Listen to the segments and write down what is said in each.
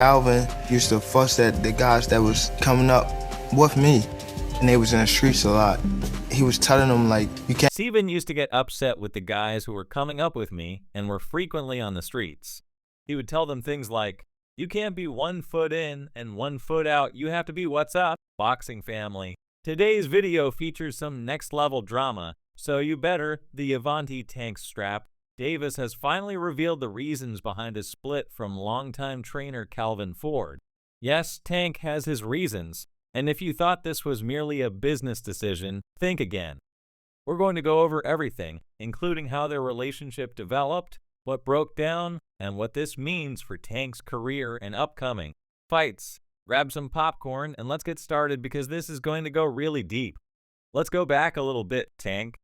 Alvin used to fuss at the guys that was coming up with me, and they was in the streets a lot. He was telling them, like, you can't. Steven used to get upset with the guys who were coming up with me and were frequently on the streets. He would tell them things like, "You can't be 1 foot in and 1 foot out. You have to be what's up, boxing family." Today's video features some next-level drama, so you better. The Gervonta Tank strap. Davis has finally revealed the reasons behind his split from longtime trainer Calvin Ford. Yes, Tank has his reasons, and if you thought this was merely a business decision, think again. We're going to go over everything, including how their relationship developed, what broke down, and what this means for Tank's career and upcoming fights. Grab some popcorn and let's get started because this is going to go really deep. Let's go back a little bit, Tank.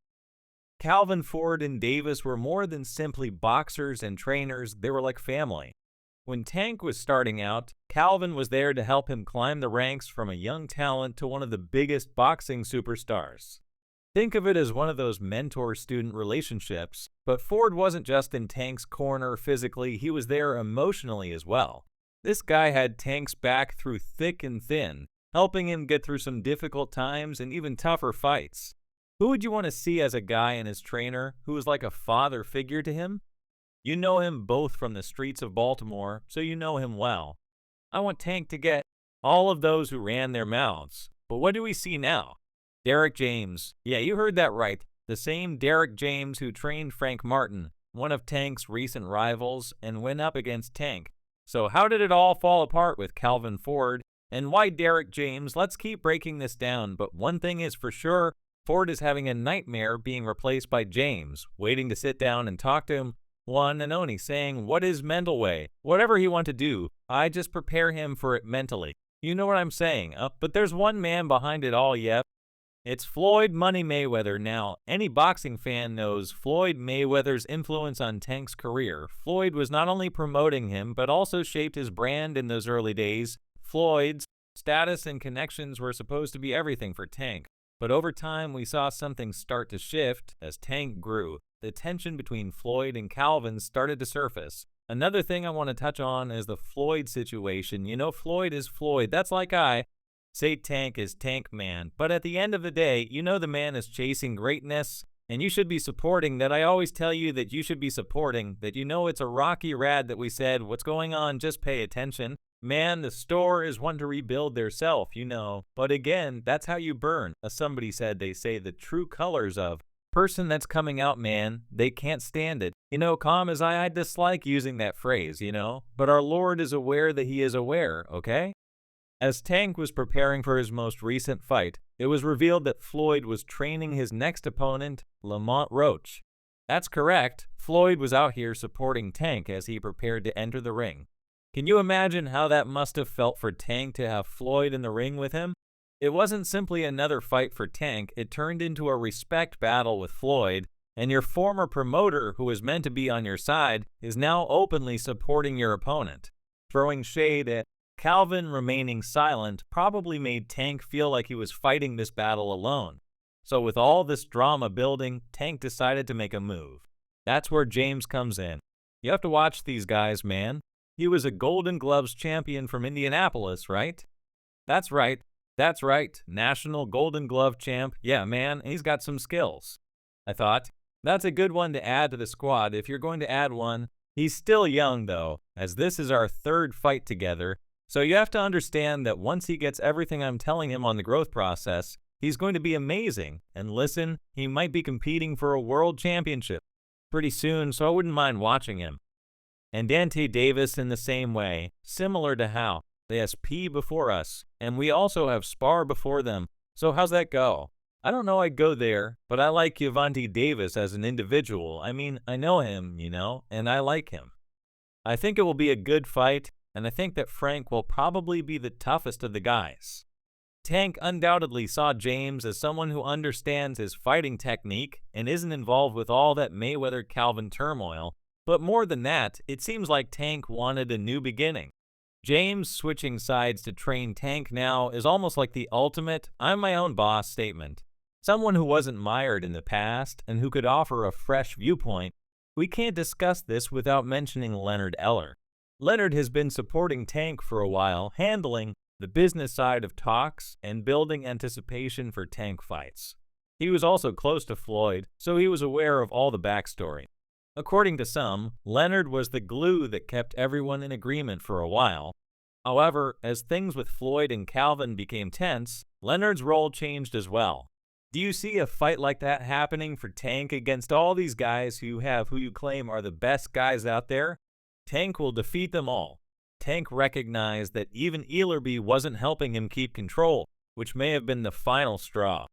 Calvin Ford and Davis were more than simply boxers and trainers, they were like family. When Tank was starting out, Calvin was there to help him climb the ranks from a young talent to one of the biggest boxing superstars. Think of it as one of those mentor-student relationships, but Ford wasn't just in Tank's corner physically, he was there emotionally as well. This guy had Tank's back through thick and thin, helping him get through some difficult times and even tougher fights. Who would you want to see as a guy and his trainer who was like a father figure to him? You know him both from the streets of Baltimore, so you know him well. I want Tank to get all of those who ran their mouths. But what do we see now? Derrick James. Yeah, you heard that right. The same Derrick James who trained Frank Martin, one of Tank's recent rivals, and went up against Tank. So how did it all fall apart with Calvin Ford? And why Derrick James? Let's keep breaking this down, but one thing is for sure, Ford is having a nightmare being replaced by James, waiting to sit down and talk to him one and only, saying, what is mental way? Whatever he want to do, I just prepare him for it mentally. You know what I'm saying, but there's one man behind it all, yep. It's Floyd Money Mayweather. Now, any boxing fan knows Floyd Mayweather's influence on Tank's career. Floyd was not only promoting him, but also shaped his brand in those early days. Floyd's status and connections were supposed to be everything for Tank. But over time, we saw something start to shift as Tank grew. The tension between Floyd and Calvin started to surface. Another thing I want to touch on is the Floyd situation. You know, Floyd is Floyd. That's like I say Tank is Tank Man. But at the end of the day, you know the man is chasing greatness, and you should be supporting that. I always tell you that you should be supporting that. You know it's a rocky rad that we said, what's going on? Just pay attention. Man, the store is one to rebuild their self, you know. But again, that's how you burn. As somebody said, they say the true colors of person that's coming out, man, they can't stand it. You know, calm as I dislike using that phrase, you know. But our Lord is aware that he is aware, okay? As Tank was preparing for his most recent fight, it was revealed that Floyd was training his next opponent, Lamont Roach. That's correct. Floyd was out here supporting Tank as he prepared to enter the ring. Can you imagine how that must have felt for Tank to have Floyd in the ring with him? It wasn't simply another fight for Tank, it turned into a respect battle with Floyd, and your former promoter, who was meant to be on your side, is now openly supporting your opponent. Throwing shade at Calvin remaining silent probably made Tank feel like he was fighting this battle alone. So with all this drama building, Tank decided to make a move. That's where James comes in. You have to watch these guys, man. He was a Golden Gloves champion from Indianapolis, right? That's right. That's right. National Golden Glove champ. Yeah, man, he's got some skills. I thought, that's a good one to add to the squad if you're going to add one. He's still young, though, as this is our third fight together. So you have to understand that once he gets everything I'm telling him on the growth process, he's going to be amazing. And listen, he might be competing for a world championship pretty soon, so I wouldn't mind watching him. And Dante Davis in the same way, similar to how they SP before us, and we also have spar before them. So how's that go? I don't know I'd go there, but I like Gervonta Davis as an individual. I mean, I know him, you know, and I like him. I think it will be a good fight, and I think that Frank will probably be the toughest of the guys. Tank undoubtedly saw James as someone who understands his fighting technique and isn't involved with all that Mayweather-Calvin turmoil. But more than that, it seems like Tank wanted a new beginning. James switching sides to train Tank now is almost like the ultimate I'm my own boss statement. Someone who wasn't mired in the past and who could offer a fresh viewpoint. We can't discuss this without mentioning Leonard Eller. Leonard has been supporting Tank for a while, handling the business side of talks and building anticipation for Tank fights. He was also close to Floyd, so he was aware of all the backstory. According to some, Leonard was the glue that kept everyone in agreement for a while. However, as things with Floyd and Calvin became tense, Leonard's role changed as well. Do you see a fight like that happening for Tank against all these guys who you claim are the best guys out there? Tank will defeat them all. Tank recognized that even Ealerby wasn't helping him keep control, which may have been the final straw.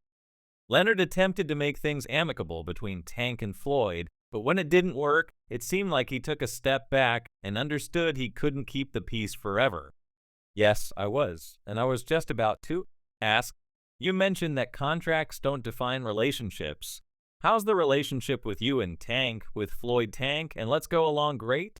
Leonard attempted to make things amicable between Tank and Floyd, but when it didn't work, it seemed like he took a step back and understood he couldn't keep the peace forever. Yes, I was, and I was just about to ask, you mentioned that contracts don't define relationships. How's the relationship with you and Tank, with Floyd Tank, and let's go along great?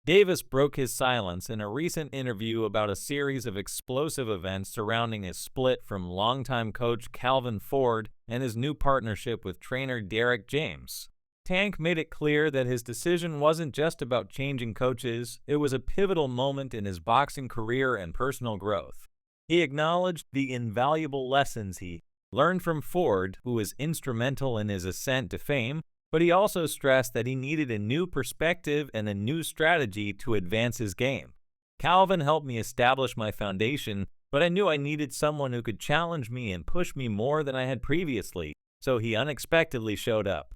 Davis broke his silence in a recent interview about a series of explosive events surrounding his split from longtime coach Calvin Ford and his new partnership with trainer Derek James. Tank made it clear that his decision wasn't just about changing coaches, it was a pivotal moment in his boxing career and personal growth. He acknowledged the invaluable lessons he learned from Ford, who was instrumental in his ascent to fame, but he also stressed that he needed a new perspective and a new strategy to advance his game. Calvin helped me establish my foundation, but I knew I needed someone who could challenge me and push me more than I had previously, so he unexpectedly showed up.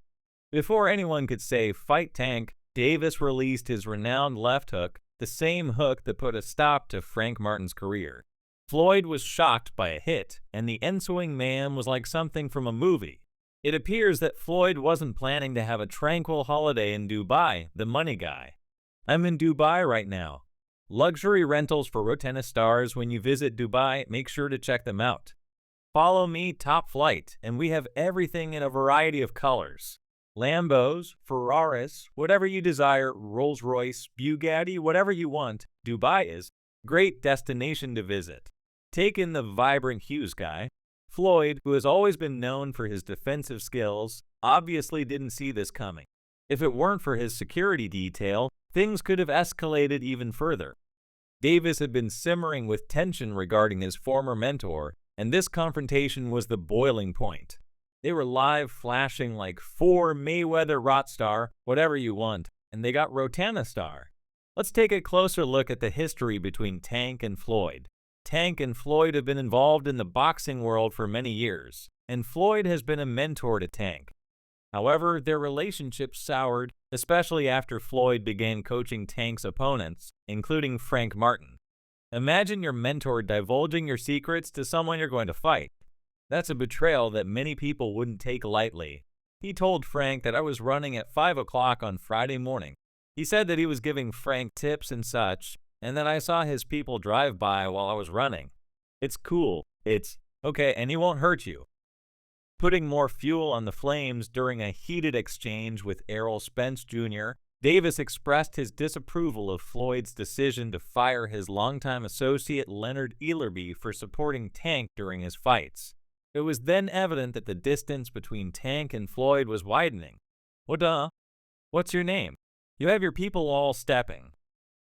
Before anyone could say, "Fight Tank," Davis released his renowned left hook, the same hook that put a stop to Frank Martin's career. Floyd was shocked by a hit, and the ensuing mayhem was like something from a movie. It appears that Floyd wasn't planning to have a tranquil holiday in Dubai, the money guy. "I'm in Dubai right now. Luxury rentals for Rotena stars. When you visit Dubai, make sure to check them out. Follow me, Top Flight, and we have everything in a variety of colors. Lambos, Ferraris, whatever you desire, Rolls-Royce, Bugatti, whatever you want, Dubai is a great destination to visit." Take in the vibrant hues guy. Floyd, who has always been known for his defensive skills, obviously didn't see this coming. If it weren't for his security detail, things could have escalated even further. Davis had been simmering with tension regarding his former mentor, and this confrontation was the boiling point. They were live flashing like "for Mayweather Rotstar, whatever you want," and they got Rotana star. Let's take a closer look at the history between Tank and Floyd. Tank and Floyd have been involved in the boxing world for many years, and Floyd has been a mentor to Tank. However, their relationship soured, especially after Floyd began coaching Tank's opponents, including Frank Martin. Imagine your mentor divulging your secrets to someone you're going to fight. That's a betrayal that many people wouldn't take lightly. He told Frank that I was running at 5 o'clock on Friday morning. He said that he was giving Frank tips and such, and then I saw his people drive by while I was running. It's cool. It's okay, and he won't hurt you. Putting more fuel on the flames during a heated exchange with Errol Spence Jr., Davis expressed his disapproval of Floyd's decision to fire his longtime associate Leonard Ealerby for supporting Tank during his fights. It was then evident that the distance between Tank and Floyd was widening. What's your name? You have your people all stepping.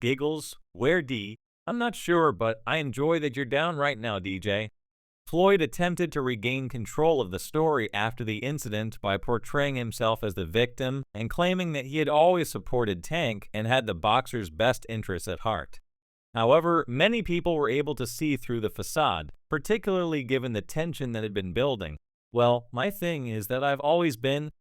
Giggles, where D? I'm not sure, but I enjoy that you're down right now, DJ. Floyd attempted to regain control of the story after the incident by portraying himself as the victim and claiming that he had always supported Tank and had the boxer's best interests at heart. However, many people were able to see through the facade, particularly given the tension that had been building. Well, my thing is that I've always been